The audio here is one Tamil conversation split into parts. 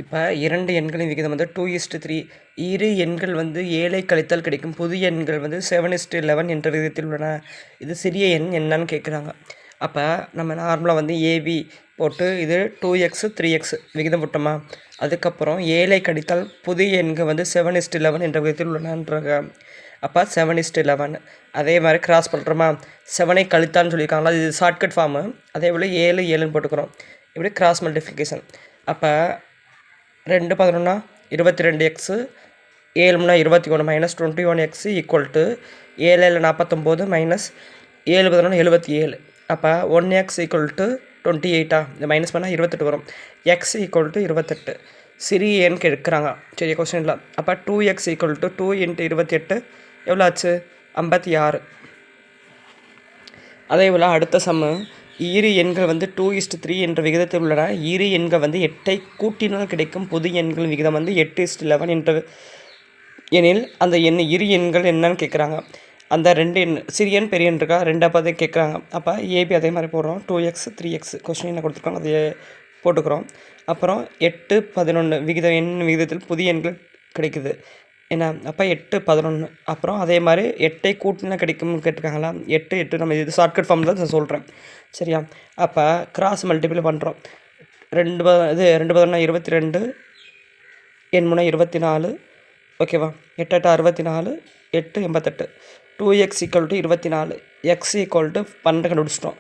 இப்போ 2 எண்களின் விகிதம் வந்து 2:3. இரு எண்கள் வந்து 7ஐ கழித்தால் கிடைக்கும் புது எண்கள் வந்து 7:11 என்ற விகிதத்தில் உள்ளன. இது சிறிய எண் என்னன்னு கேட்குறாங்க. அப்போ நம்ம நார்மலாக வந்து ஏபி போட்டு இது 2x 3x விகிதம் போட்டோமா, அதுக்கப்புறம் 7ஐ கழித்தால் புதிய எண்கள் வந்து 7:11 என்ற விகிதத்தில் உள்ளனன்றாங்க. அப்போ 7:11 அதே மாதிரி கிராஸ் பண்ணுறோமா, 7ஐ கழித்தான்னு சொல்லியிருக்காங்களா, இது ஷார்ட்கட் ஃபார்மு. அதே போல் 7 7ன்னு போட்டுக்கிறோம். இப்படி கிராஸ் மல்டிஃபிகேஷன். அப்போ 2 11 22x 7 3 21 minus 21x equal to 7 7 49 minus 7 11 77. அப்போ 1x ஈக்குவல் டு 28. இந்த மைனஸ் பண்ணால் 28 வரும். x ஈக்குவல் டு 28 சிறிய எண் எடுக்கிறாங்க. சரி கொஸ்டினில். அப்போ 2x ஈக்குவல் டு 2 × 28 எவ்வளோ ஆச்சு? 56. அதே போல் அடுத்த சம்மு, இரு எண்கள் வந்து 2:3 என்ற விகிதத்தில் உள்ளன. இரு எண்கள் வந்து 8ஐ கூட்டினால் கிடைக்கும் புது எண்கள் விகிதம் வந்து 8:11 என்ற எனில் அந்த இரு எண்கள் என்னன்னு கேட்குறாங்க. அந்த 2 எண் சிறிய எண் பெரிய எண் இருக்கா, 2 அப்போ அதை கேட்குறாங்க. அப்போ ஏபி அதே மாதிரி போடுறோம். 2x 3x கொஸ்டின் என்ன கொடுத்துருக்காங்க அதை போட்டுக்கிறோம். அப்புறம் 8 11 விகிதத்தில் புதிய எண்கள் கிடைக்குது என்ன. அப்போ 8 11 அப்புறம் அதே மாதிரி 8ஐ கூட்டினா கிடைக்கும்னு கேட்டிருக்காங்களா. 8 8 நம்ம இது ஷார்ட்கட் ஃபார்ம் தான் நான் சொல்கிறேன். சரியா? அப்போ கிராஸ் மல்டிபிள் பண்ணுறோம். 2 11 22 எண் 24 ஓகேவா. 8 8 64 8 88. 2x equal to 24 x equal to 12 கண்டுபிடிச்சிட்டோம்.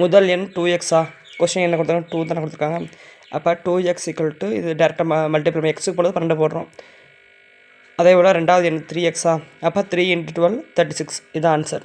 முதல் எண் 2xஆ, கொஸ்டின் என்ன கொடுத்தாங்க 2 தானே கொடுத்துருக்காங்க. அப்போ 2x ஈக்குவல் டு இது டேரெக்டாக மல்டிபிள் எக்ஸுக்கு போடுறது 12 போடுறோம். அதே போல் ரெண்டாவது எண் 3xஆ, அப்போ 3 × 12 36. இது ஆன்சர்.